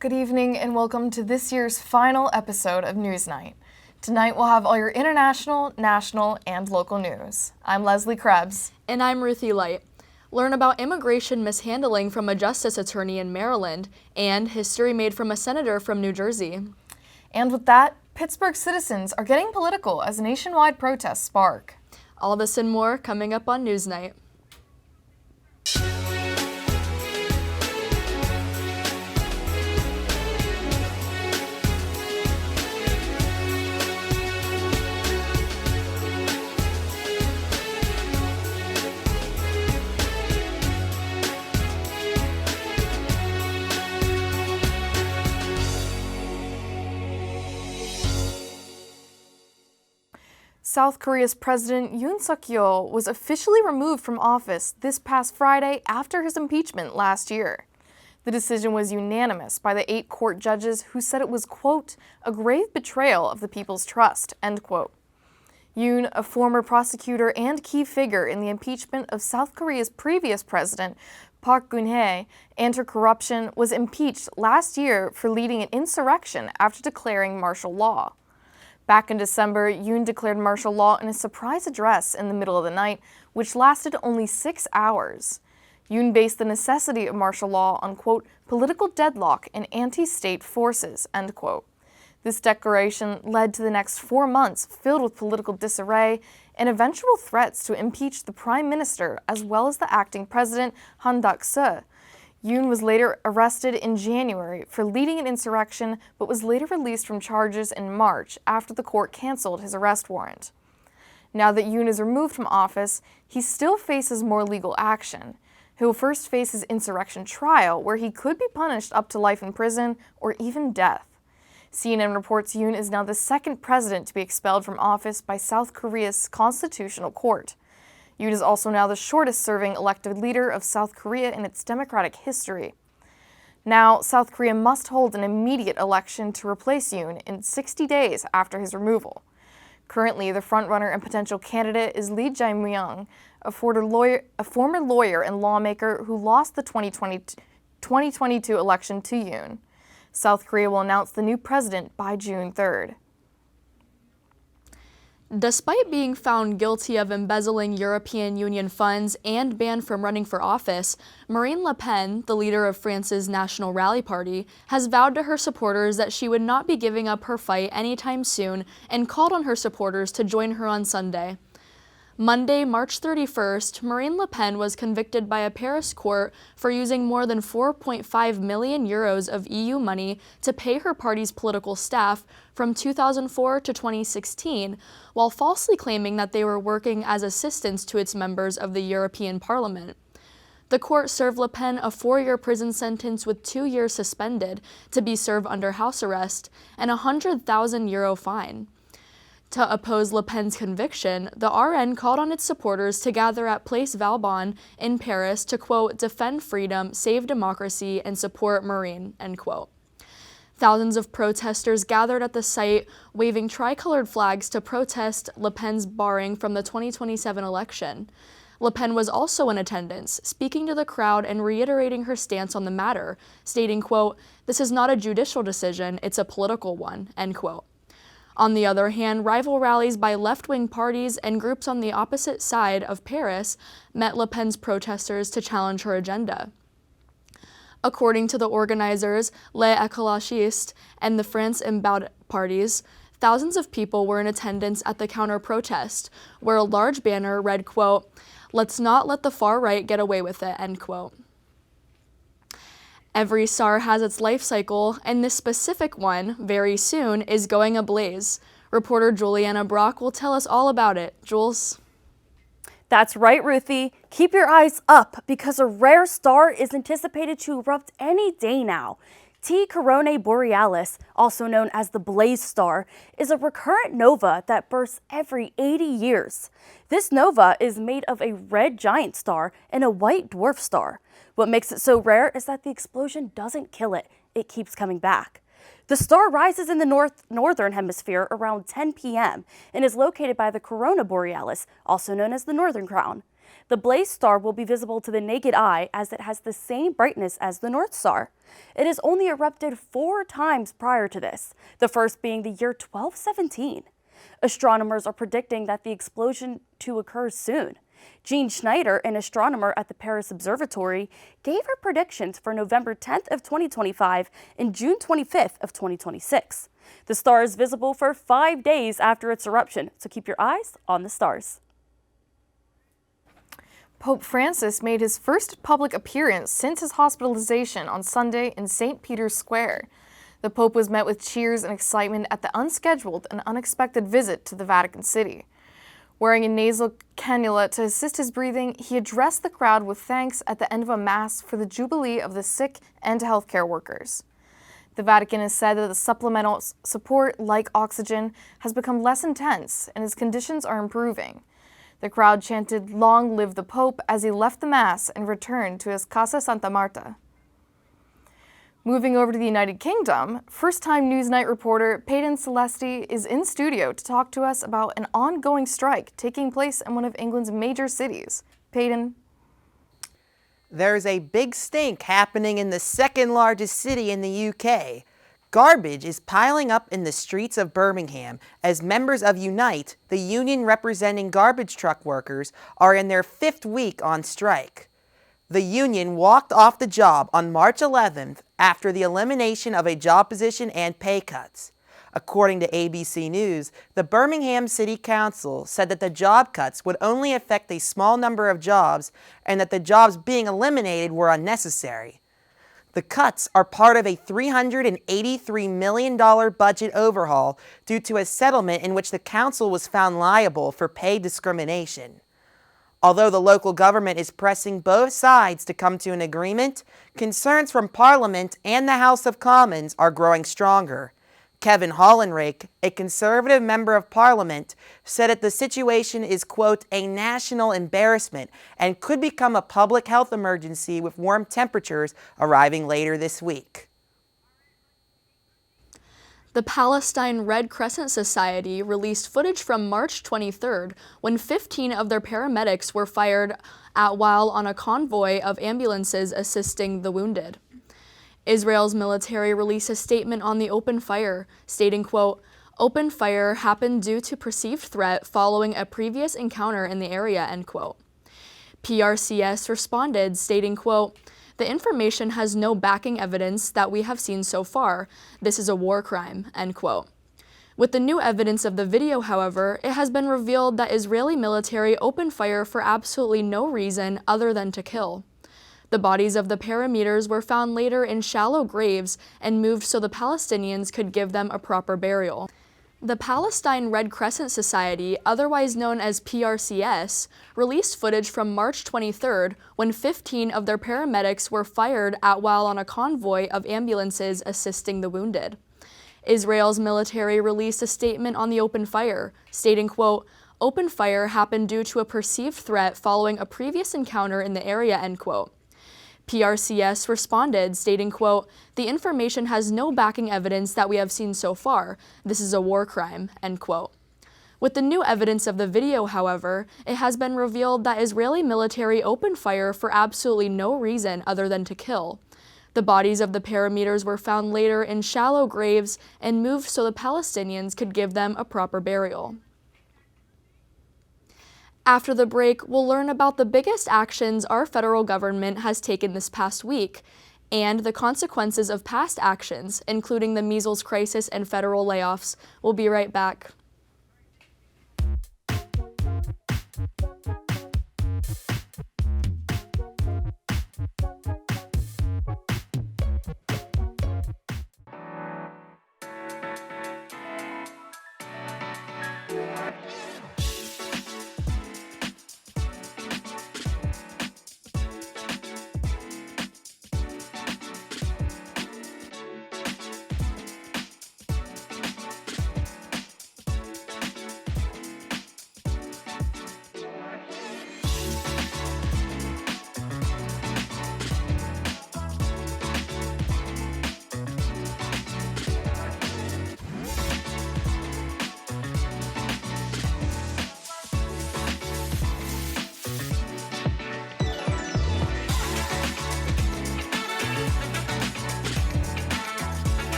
Good evening and welcome to this year's final episode of NewsNight. Tonight we'll have all your international, national, and local news. I'm Leslie Krebs. And I'm Ruthie Light. Learn about immigration mishandling from a justice attorney in Maryland and history made from a senator from New Jersey. And with that, Pittsburgh citizens are getting political as nationwide protests spark. All this and more coming up on NewsNight. South Korea's President Yoon Suk-yeol was officially removed from office this past Friday after his impeachment last year. The decision was unanimous by the 8 court judges who said it was, quote, a grave betrayal of the people's trust, end quote. Yoon, a former prosecutor and key figure in the impeachment of South Korea's previous president, Park Geun-hye, and her corruption, was impeached last year for leading an insurrection after declaring martial law. Back in December, Yoon declared martial law in a surprise address in the middle of the night, which lasted only 6 hours. Yoon based the necessity of martial law on, quote, political deadlock and anti-state forces, end quote. This declaration led to the next 4 months filled with political disarray and eventual threats to impeach the prime minister as well as the acting president, Han Duck-seo. Yoon was later arrested in January for leading an insurrection, but was later released from charges in March after the court canceled his arrest warrant. Now that Yoon is removed from office, he still faces more legal action. He will first face his insurrection trial, where he could be punished up to life in prison or even death. CNN reports Yoon is now the second president to be expelled from office by South Korea's Constitutional Court. Yoon is also now the shortest-serving elected leader of South Korea in its democratic history. Now, South Korea must hold an immediate election to replace Yoon in 60 days after his removal. Currently, the frontrunner and potential candidate is Lee Jae-myung, a former lawyer and lawmaker who lost the 2022 election to Yoon. South Korea will announce the new president by June 3rd. Despite being found guilty of embezzling European Union funds and banned from running for office, Marine Le Pen, the leader of France's National Rally Party, has vowed to her supporters that she would not be giving up her fight anytime soon and called on her supporters to join her on Sunday. Monday, March 31st, Marine Le Pen was convicted by a Paris court for using more than 4.5 million euros of EU money to pay her party's political staff from 2004 to 2016, while falsely claiming that they were working as assistants to its members of the European Parliament. The court served Le Pen a 4-year prison sentence with 2 years suspended to be served under house arrest and a €100,000 fine. To oppose Le Pen's conviction, the RN called on its supporters to gather at Place Valbonne in Paris to, quote, defend freedom, save democracy, and support Marine, end quote. Thousands of protesters gathered at the site, waving tricolored flags to protest Le Pen's barring from the 2027 election. Le Pen was also in attendance, speaking to the crowd and reiterating her stance on the matter, stating, quote, this is not a judicial decision, it's a political one, end quote. On the other hand, rival rallies by left-wing parties and groups on the opposite side of Paris met Le Pen's protesters to challenge her agenda. According to the organizers, Les Écologistes and the France Insoumise parties, thousands of people were in attendance at the counter-protest, where a large banner read, quote, let's not let the far right get away with it, end quote. Every star has its life cycle, and this specific one, very soon, is going ablaze. Reporter Juliana Brock will tell us all about it. Jules? That's right, Ruthie. Keep your eyes up because a rare star is anticipated to erupt any day now. T Coronae Borealis, also known as the Blaze Star, is a recurrent nova that bursts every 80 years. This nova is made of a red giant star and a white dwarf star. What makes it so rare is that the explosion doesn't kill it, it keeps coming back. The star rises in the northern hemisphere around 10 p.m. and is located by the Corona Borealis, also known as the Northern Crown. The Blaze star will be visible to the naked eye as it has the same brightness as the North Star. It has only erupted 4 times prior to this, the first being the year 1217. Astronomers are predicting that the explosion to occur soon. Jean Schneider, an astronomer at the Paris Observatory, gave her predictions for November 10th of 2025 and June 25th of 2026. The star is visible for 5 days after its eruption, so keep your eyes on the stars. Pope Francis made his first public appearance since his hospitalization on Sunday in St. Peter's Square. The Pope was met with cheers and excitement at the unscheduled and unexpected visit to the Vatican City. Wearing a nasal cannula to assist his breathing, he addressed the crowd with thanks at the end of a Mass for the Jubilee of the sick and healthcare workers. The Vatican has said that the supplemental support, like oxygen, has become less intense and his conditions are improving. The crowd chanted, "Long live the Pope," as he left the Mass and returned to his Casa Santa Marta. Moving over to the United Kingdom, first-time NewsNight reporter Peyton Celesti is in studio to talk to us about an ongoing strike taking place in one of England's major cities. Peyton. There's a big stink happening in the second largest city in the UK. Garbage is piling up in the streets of Birmingham as members of NewsNight, the union representing garbage truck workers, are in their 5th week on strike. The union walked off the job on March 11th after the elimination of a job position and pay cuts. According to ABC News, the Birmingham City Council said that the job cuts would only affect a small number of jobs and that the jobs being eliminated were unnecessary. The cuts are part of a $383 million budget overhaul due to a settlement in which the council was found liable for pay discrimination. Although the local government is pressing both sides to come to an agreement, concerns from Parliament and the House of Commons are growing stronger. Kevin Hollenrake, a Conservative member of Parliament, said that the situation is, quote, a national embarrassment and could become a public health emergency with warm temperatures arriving later this week. The Palestine Red Crescent Society released footage from March 23rd when 15 of their paramedics were fired at while on a convoy of ambulances assisting the wounded. Israel's military released a statement on the open fire, stating, quote, "Open fire happened due to perceived threat following a previous encounter in the area," end quote. PRCS responded, stating, quote, "The information has no backing evidence that we have seen so far. This is a war crime," end quote. With the new evidence of the video, however, it has been revealed that Israeli military opened fire for absolutely no reason other than to kill. The bodies of the parameters were found later in shallow graves and moved so the Palestinians could give them a proper burial. The Palestine Red Crescent Society, otherwise known as PRCS, released footage from March 23rd when 15 of their paramedics were fired at while on a convoy of ambulances assisting the wounded. Israel's military released a statement on the open fire, stating, quote, "Open fire happened due to a perceived threat following a previous encounter in the area," end quote. PRCS responded, stating, quote, "The information has no backing evidence that we have seen so far. This is a war crime," end quote. With the new evidence of the video, however, it has been revealed that Israeli military opened fire for absolutely no reason other than to kill. The bodies of the parameters were found later in shallow graves and moved so the Palestinians could give them a proper burial. After the break, we'll learn about the biggest actions our federal government has taken this past week and the consequences of past actions, including the measles crisis and federal layoffs. We'll be right back.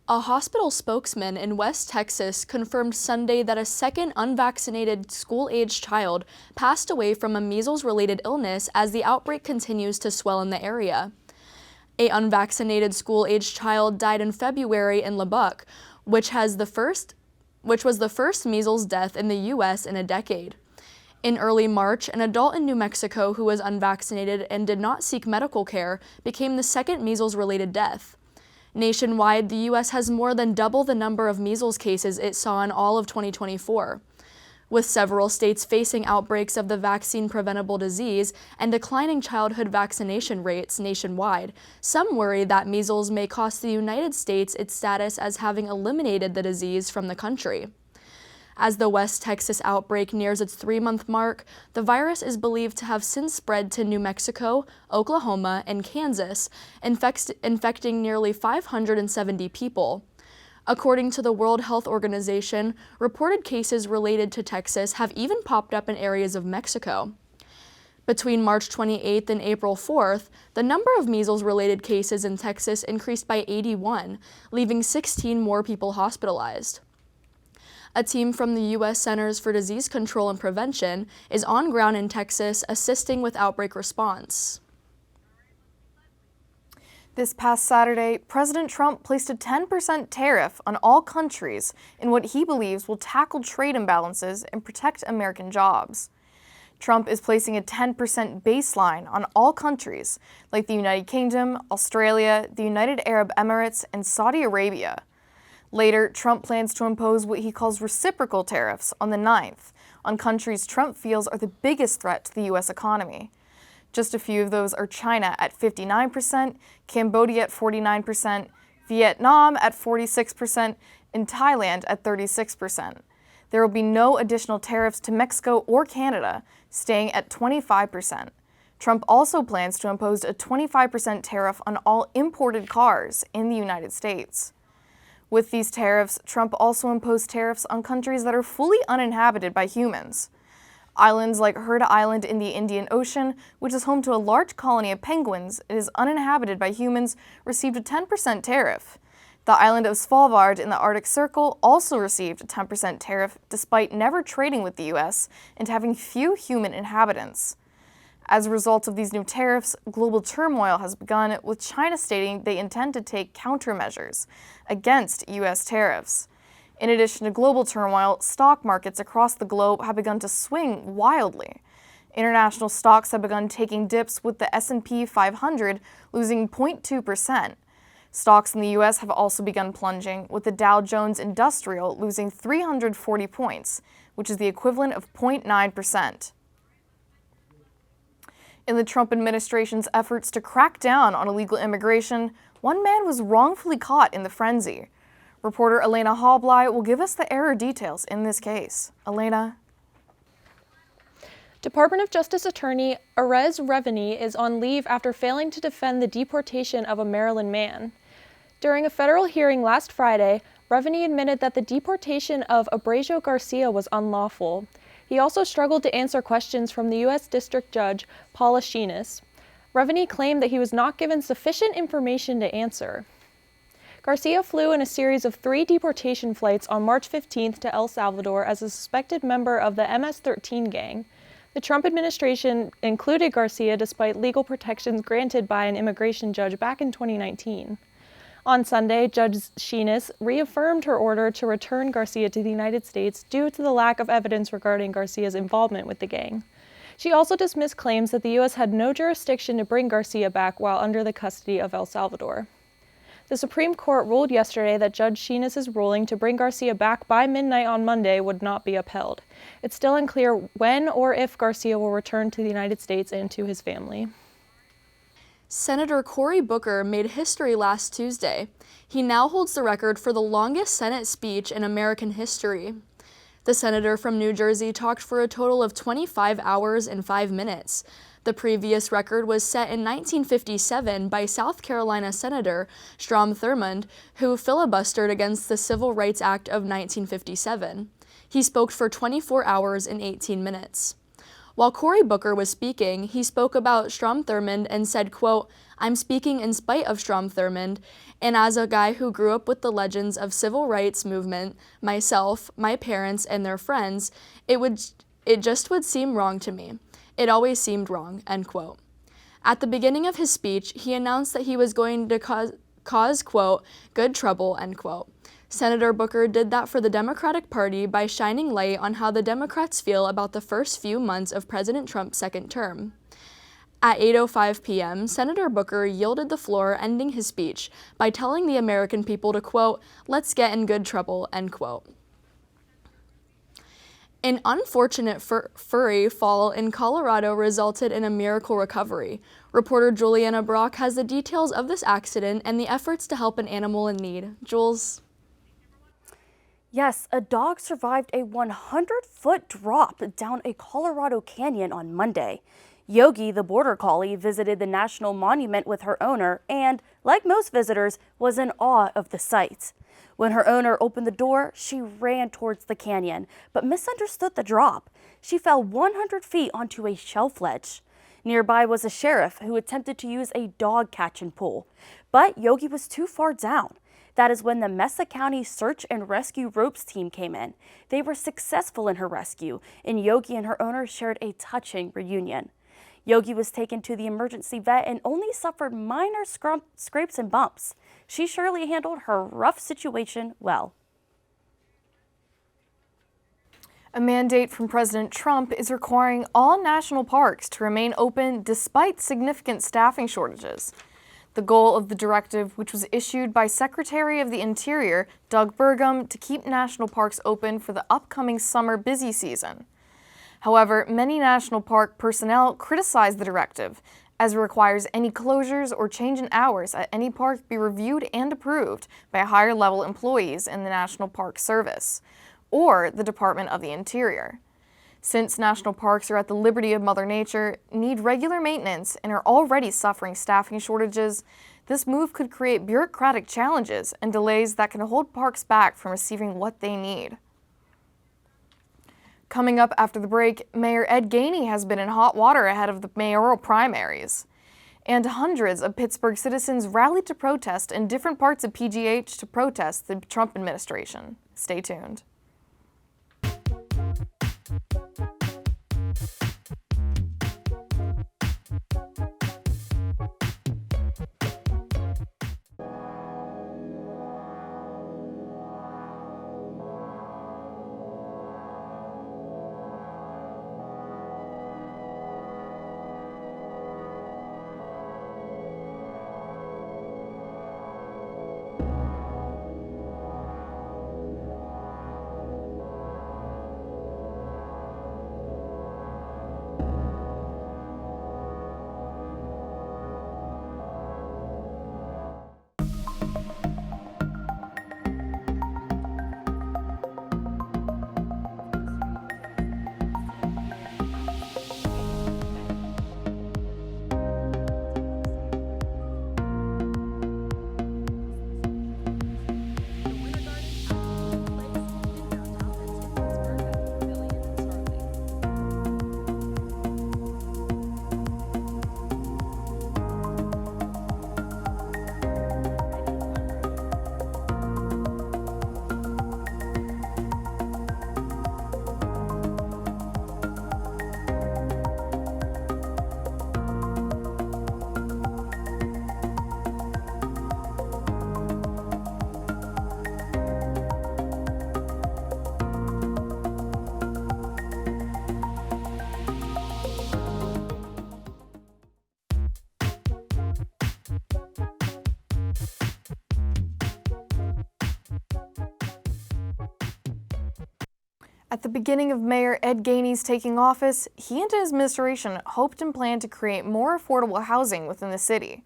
A hospital spokesman in West Texas confirmed Sunday that a second unvaccinated school-aged child passed away from a measles-related illness as the outbreak continues to swell in the area. An unvaccinated school-aged child died in February in Lubbock, which was the first measles death in the U.S. in a decade. In early March, an adult in New Mexico who was unvaccinated and did not seek medical care became the second measles-related death. Nationwide, the U.S. has more than double the number of measles cases it saw in all of 2024. With several states facing outbreaks of the vaccine-preventable disease and declining childhood vaccination rates nationwide, some worry that measles may cost the United States its status as having eliminated the disease from the country. As the West Texas outbreak nears its 3-month mark, the virus is believed to have since spread to New Mexico, Oklahoma, and Kansas, infecting nearly 570 people. According to the World Health Organization, reported cases related to Texas have even popped up in areas of Mexico. Between March 28th and April 4th, the number of measles-related cases in Texas increased by 81, leaving 16 more people hospitalized. A team from the U.S. Centers for Disease Control and Prevention is on ground in Texas assisting with outbreak response. This past Saturday, President Trump placed a 10% tariff on all countries in what he believes will tackle trade imbalances and protect American jobs. Trump is placing a 10% baseline on all countries like the United Kingdom, Australia, the United Arab Emirates, and Saudi Arabia. Later, Trump plans to impose what he calls reciprocal tariffs on the 9th on countries Trump feels are the biggest threat to the U.S. economy. Just a few of those are China at 59%, Cambodia at 49%, Vietnam at 46%, and Thailand at 36%. There will be no additional tariffs to Mexico or Canada, staying at 25%. Trump also plans to impose a 25% tariff on all imported cars in the United States. With these tariffs, Trump also imposed tariffs on countries that are fully uninhabited by humans. Islands like Hurd Island in the Indian Ocean, which is home to a large colony of penguins and is uninhabited by humans, received a 10% tariff. The island of Svalbard in the Arctic Circle also received a 10% tariff despite never trading with the U.S. and having few human inhabitants. As a result of these new tariffs, global turmoil has begun, with China stating they intend to take countermeasures against U.S. tariffs. In addition to global turmoil, stock markets across the globe have begun to swing wildly. International stocks have begun taking dips, with the S&P 500 losing 0.2%. Stocks in the U.S. have also begun plunging, with the Dow Jones Industrial losing 340 points, which is the equivalent of 0.9%. In the Trump administration's efforts to crack down on illegal immigration, one man was wrongfully caught in the frenzy. Reporter Elena Hallbley will give us the error details in this case. Elena? Department of Justice Attorney Erez Reveny is on leave after failing to defend the deportation of a Maryland man. During a federal hearing last Friday, Reveny admitted that the deportation of Abreu Garcia was unlawful. He also struggled to answer questions from the U.S. District Judge Paula Sheenis. Reveny claimed that he was not given sufficient information to answer. Garcia flew in a series of 3 deportation flights on March 15th to El Salvador as a suspected member of the MS-13 gang. The Trump administration included Garcia despite legal protections granted by an immigration judge back in 2019. On Sunday, Judge Sheenis reaffirmed her order to return Garcia to the United States due to the lack of evidence regarding Garcia's involvement with the gang. She also dismissed claims that the U.S. had no jurisdiction to bring Garcia back while under the custody of El Salvador. The Supreme Court ruled yesterday that Judge Sheenis' ruling to bring Garcia back by midnight on Monday would not be upheld. It's still unclear when or if Garcia will return to the United States and to his family. Senator Cory Booker made history last Tuesday. He now holds the record for the longest Senate speech in American history. The senator from New Jersey talked for a total of 25 hours and 5 minutes. The previous record was set in 1957 by South Carolina Senator Strom Thurmond, who filibustered against the Civil Rights Act of 1957. He spoke for 24 hours and 18 minutes. While Cory Booker was speaking, he spoke about Strom Thurmond and said, quote, I'm speaking in spite of Strom Thurmond, and as a guy who grew up with the legends of civil rights movement, myself, my parents, and their friends, it just would seem wrong to me. It always seemed wrong," end quote. At the beginning of his speech, he announced that he was going to cause, quote, "good trouble," end quote. Senator Booker did that for the Democratic Party by shining light on how the Democrats feel about the first few months of President Trump's second term. At 8:05 p.m., Senator Booker yielded the floor, ending his speech by telling the American people to, quote, "let's get in good trouble," end quote. An unfortunate furry fall in Colorado resulted in a miracle recovery. Reporter Juliana Brock has the details of this accident and the efforts to help an animal in need. Jules? Yes, a dog survived a 100-foot drop down a Colorado canyon on Monday. Yogi, the border collie, visited the national monument with her owner and, like most visitors, was in awe of the sight. When her owner opened the door, she ran towards the canyon, but misunderstood the drop. She fell 100 feet onto a shelf ledge. Nearby was a sheriff who attempted to use a dog catch and pull, but Yogi was too far down. That is when the Mesa County Search and Rescue Ropes team came in. They were successful in her rescue, and Yogi and her owner shared a touching reunion. Yogi was taken to the emergency vet and only suffered minor scrapes and bumps. She surely handled her rough situation well. A mandate from President Trump is requiring all national parks to remain open despite significant staffing shortages. The goal of the directive, which was issued by Secretary of the Interior Doug Burgum, to keep national parks open for the upcoming summer busy season. However, many national park personnel criticize the directive, as it requires any closures or change in hours at any park be reviewed and approved by higher-level employees in the National Park Service or the Department of the Interior. Since national parks are at the liberty of Mother Nature, need regular maintenance, and are already suffering staffing shortages, this move could create bureaucratic challenges and delays that can hold parks back from receiving what they need. Coming up after the break, Mayor Ed Gainey has been in hot water ahead of the mayoral primaries. And hundreds of Pittsburgh citizens rallied to protest in different parts of PGH to protest the Trump administration. Stay tuned. At the beginning of Mayor Ed Gainey's taking office, he and his administration hoped and planned to create more affordable housing within the city.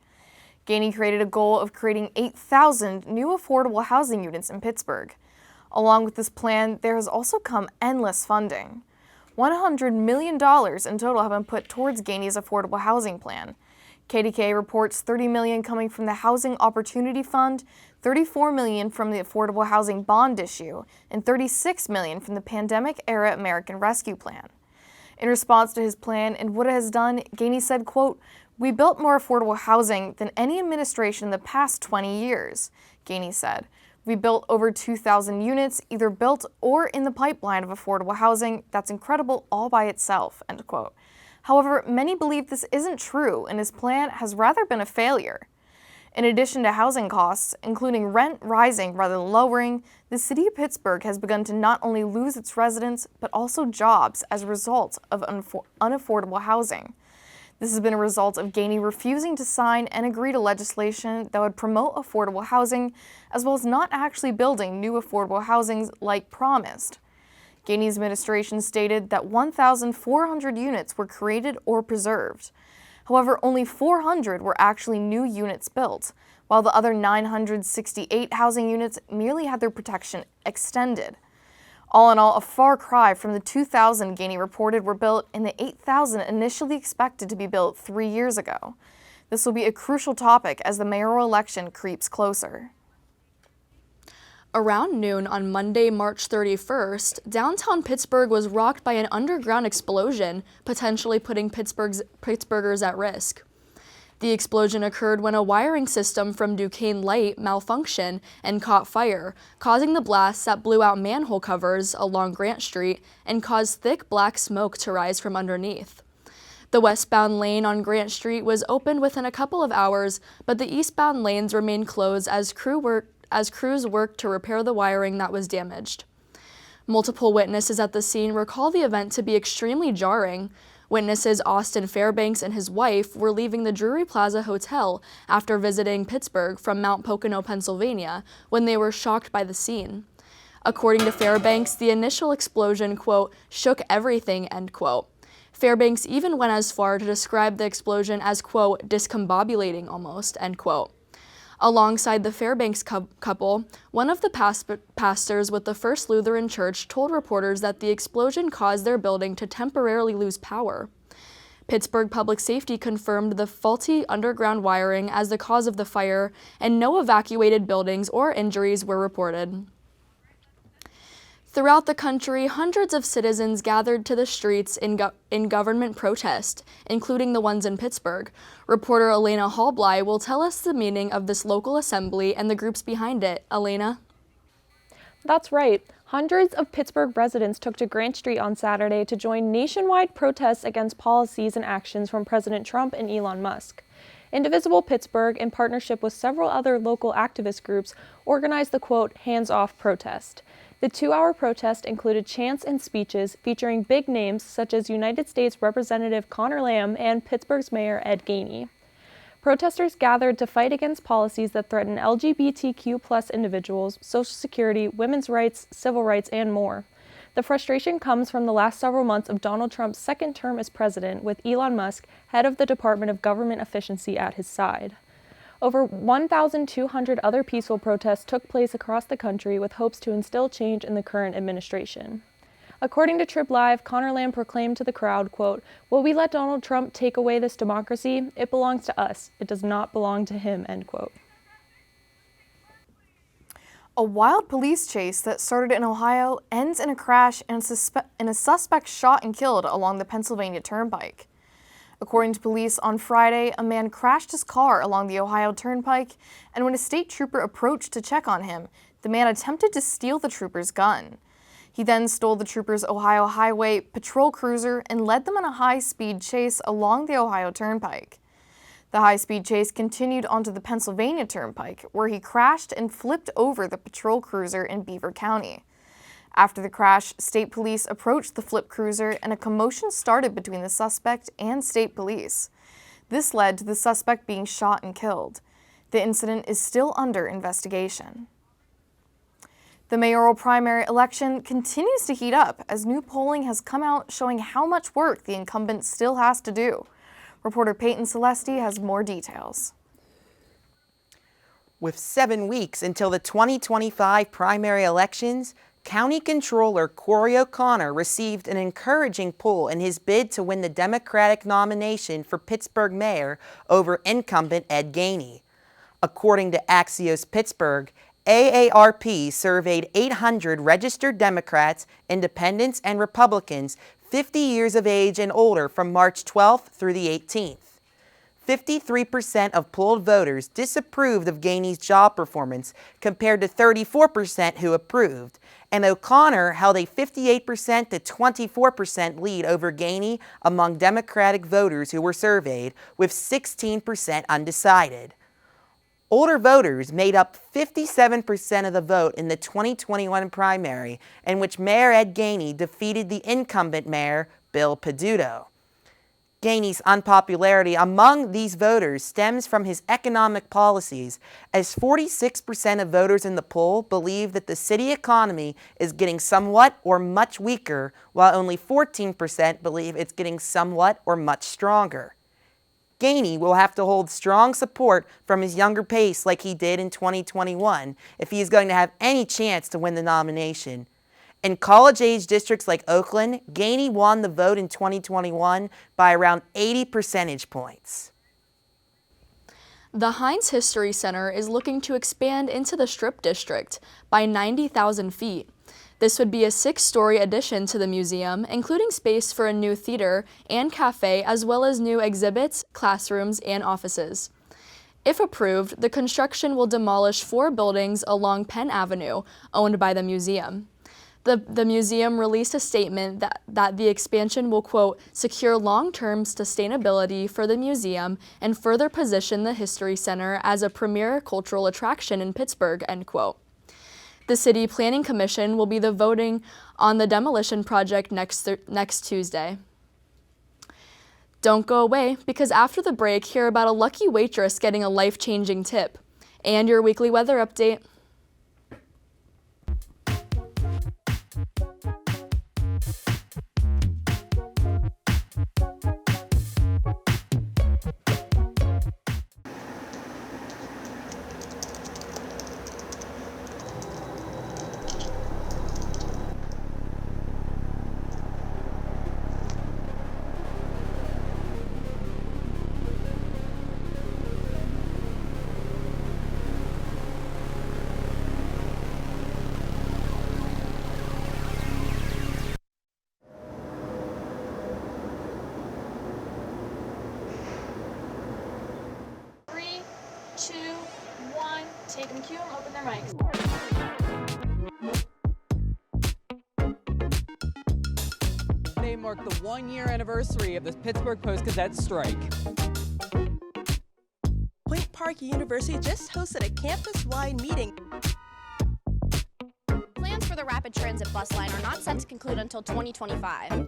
Gainey created a goal of creating 8,000 new affordable housing units in Pittsburgh. Along with this plan, there has also come endless funding. $100 million in total have been put towards Gainey's affordable housing plan. KDKA reports $30 million coming from the Housing Opportunity Fund, $34 million from the Affordable Housing Bond issue, and $36 million from the pandemic-era American Rescue Plan. In response to his plan and what it has done, Gainey said, quote, "We built more affordable housing than any administration in the past 20 years, Gainey said. We built over 2,000 units, either built or in the pipeline of affordable housing. That's incredible all by itself," end quote. However, many believe this isn't true and his plan has rather been a failure. In addition to housing costs, including rent rising rather than lowering, the city of Pittsburgh has begun to not only lose its residents, but also jobs as a result of unaffordable housing. This has been a result of Gainey refusing to sign and agree to legislation that would promote affordable housing, as well as not actually building new affordable housing like promised. Gainey's administration stated that 1,400 units were created or preserved. However, only 400 were actually new units built, while the other 968 housing units merely had their protection extended. All in all, a far cry from the 2,000 Gainey reported were built and the 8,000 initially expected to be built 3 years ago. This will be a crucial topic as the mayoral election creeps closer. Around noon on Monday, March 31st, downtown Pittsburgh was rocked by an underground explosion, potentially putting Pittsburghers at risk. The explosion occurred when a wiring system from Duquesne Light malfunctioned and caught fire, causing the blast that blew out manhole covers along Grant Street and caused thick black smoke to rise from underneath. The westbound lane on Grant Street was opened within a couple of hours, but the eastbound lanes remained closed as crews worked to repair the wiring that was damaged. Multiple witnesses at the scene recall the event to be extremely jarring. Witnesses Austin Fairbanks and his wife were leaving the Drury Plaza Hotel after visiting Pittsburgh from Mount Pocono, Pennsylvania, when they were shocked by the scene. According to Fairbanks, the initial explosion, quote, "shook everything," end quote. Fairbanks even went as far to describe the explosion as, quote, "discombobulating almost," end quote. Alongside the Fairbanks couple, one of the pastors with the First Lutheran Church told reporters that the explosion caused their building to temporarily lose power. Pittsburgh Public Safety confirmed the faulty underground wiring as the cause of the fire, and no evacuated buildings or injuries were reported. Throughout the country, hundreds of citizens gathered to the streets in government protest, including the ones in Pittsburgh. Reporter Elena Hallbly will tell us the meaning of this local assembly and the groups behind it. Elena? That's right. Hundreds of Pittsburgh residents took to Grant Street on Saturday to join nationwide protests against policies and actions from President Trump and Elon Musk. Indivisible Pittsburgh, in partnership with several other local activist groups, organized the, quote, hands-off protest. The 2-hour protest included chants and speeches featuring big names such as United States Representative Connor Lamb and Pittsburgh's Mayor Ed Gainey. Protesters gathered to fight against policies that threaten LGBTQ+ individuals, Social Security, women's rights, civil rights, and more. The frustration comes from the last several months of Donald Trump's second term as president, with Elon Musk, head of the Department of Government Efficiency, at his side. Over 1,200 other peaceful protests took place across the country with hopes to instill change in the current administration. According to Trib Live, Connor Lamb proclaimed to the crowd, quote, "Will we let Donald Trump take away this democracy? It belongs to us. It does not belong to him," end quote. A wild police chase that started in Ohio ends in a crash and a suspect shot and killed along the Pennsylvania Turnpike. According to police, on Friday, a man crashed his car along the Ohio Turnpike, and when a state trooper approached to check on him, the man attempted to steal the trooper's gun. He then stole the trooper's Ohio Highway patrol cruiser and led them on a high-speed chase along the Ohio Turnpike. The high-speed chase continued onto the Pennsylvania Turnpike, where he crashed and flipped over the patrol cruiser in Beaver County. After the crash, state police approached the flipped cruiser and a commotion started between the suspect and state police. This led to the suspect being shot and killed. The incident is still under investigation. The mayoral primary election continues to heat up as new polling has come out showing how much work the incumbent still has to do. Reporter Peyton Celesti has more details. With 7 weeks until the 2025 primary elections, County Controller Corey O'Connor received an encouraging pull in his bid to win the Democratic nomination for Pittsburgh mayor over incumbent Ed Gainey. According to Axios Pittsburgh, AARP surveyed 800 registered Democrats, independents, and Republicans 50 years of age and older from March 12th through the 18th. 53% of polled voters disapproved of Gainey's job performance compared to 34% who approved, and O'Connor held a 58% to 24% lead over Gainey among Democratic voters who were surveyed, with 16% undecided. Older voters made up 57% of the vote in the 2021 primary, in which Mayor Ed Gainey defeated the incumbent mayor, Bill Peduto. Gainey's unpopularity among these voters stems from his economic policies, as 46% of voters in the poll believe that the city economy is getting somewhat or much weaker, while only 14% believe it's getting somewhat or much stronger. Gainey will have to hold strong support from his younger base like he did in 2021 if he is going to have any chance to win the nomination. In college-age districts like Oakland, Gainey won the vote in 2021 by around 80 percentage points. The Heinz History Center is looking to expand into the Strip District by 90,000 feet. This would be a 6-story addition to the museum, including space for a new theater and cafe, as well as new exhibits, classrooms, and offices. If approved, the construction will demolish 4 buildings along Penn Avenue, owned by the museum. The museum released a statement that the expansion will, quote, secure long-term sustainability for the museum and further position the History Center as a premier cultural attraction in Pittsburgh, end quote. The City Planning Commission will be voting on the demolition project next Tuesday. Don't go away, because after the break, hear about a lucky waitress getting a life-changing tip. And your weekly weather update. Take them, cue them, open their mics. Today marked the 1-year anniversary of the Pittsburgh Post-Gazette strike. Point Park University just hosted a campus-wide meeting. Plans for the rapid transit bus line are not set to conclude until 2025.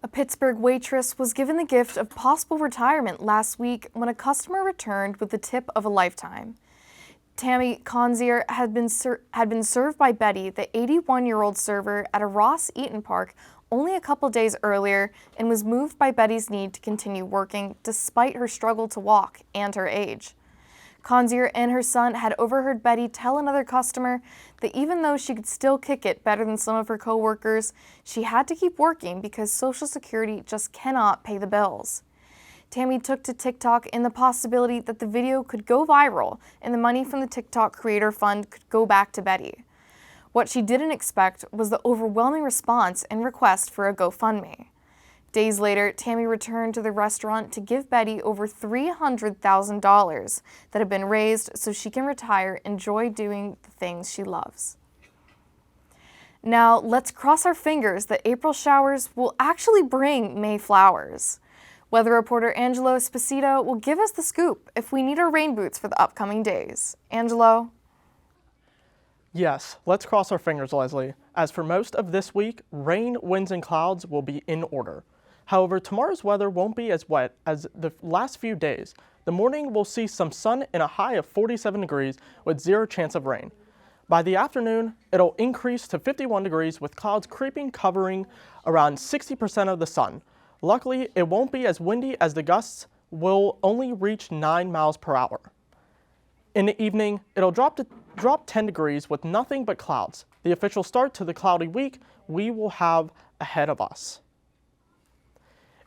A Pittsburgh waitress was given the gift of possible retirement last week when a customer returned with the tip of a lifetime. Tammy Conzier had been served by Betty, the 81-year-old server, at a Ross Eaton Park only a couple days earlier, and was moved by Betty's need to continue working despite her struggle to walk and her age. Conzier and her son had overheard Betty tell another customer that even though she could still kick it better than some of her coworkers, she had to keep working because Social Security just cannot pay the bills. Tammy took to TikTok in the possibility that the video could go viral and the money from the TikTok Creator Fund could go back to Betty. What she didn't expect was the overwhelming response and request for a GoFundMe. Days later, Tammy returned to the restaurant to give Betty over $300,000 that had been raised so she can retire and enjoy doing the things she loves. Now, let's cross our fingers that April showers will actually bring May flowers. Weather reporter Angelo Esposito will give us the scoop if we need our rain boots for the upcoming days. Angelo? Yes, let's cross our fingers, Leslie. As for most of this week, rain, winds, and clouds will be in order. However, tomorrow's weather won't be as wet as the last few days. The morning will see some sun and a high of 47 degrees with 0 chance of rain. By the afternoon, it'll increase to 51 degrees with clouds creeping, covering around 60% of the sun. Luckily, it won't be as windy as the gusts will only reach 9 miles per hour. In the evening, it'll drop 10 degrees with nothing but clouds. The official start to the cloudy week we will have ahead of us.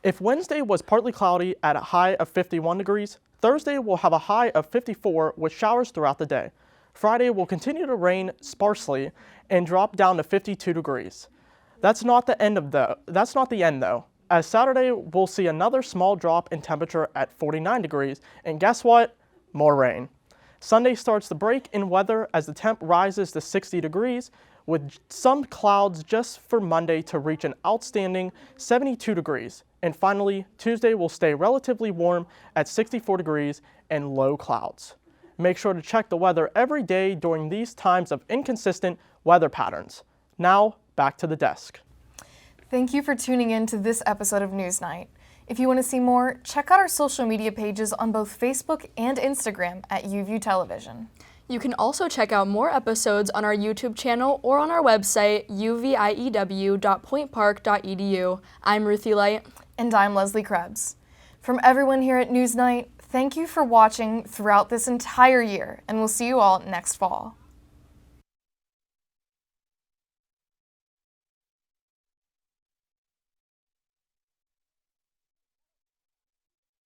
If Wednesday was partly cloudy at a high of 51 degrees, Thursday will have a high of 54 with showers throughout the day. Friday will continue to rain sparsely and drop down to 52 degrees. That's not the end though, as Saturday we'll see another small drop in temperature at 49 degrees, and guess what? More rain. Sunday starts the break in weather as the temp rises to 60 degrees, with some clouds just for Monday to reach an outstanding 72 degrees. And finally, Tuesday will stay relatively warm at 64 degrees and low clouds. Make sure to check the weather every day during these times of inconsistent weather patterns. Now, back to the desk. Thank you for tuning in to this episode of NewsNight. If you want to see more, check out our social media pages on both Facebook and Instagram at UView Television. You can also check out more episodes on our YouTube channel or on our website, uview.pointpark.edu. I'm Ruthie Light. And I'm Leslie Krebs. From everyone here at NewsNight, thank you for watching throughout this entire year, and we'll see you all next fall.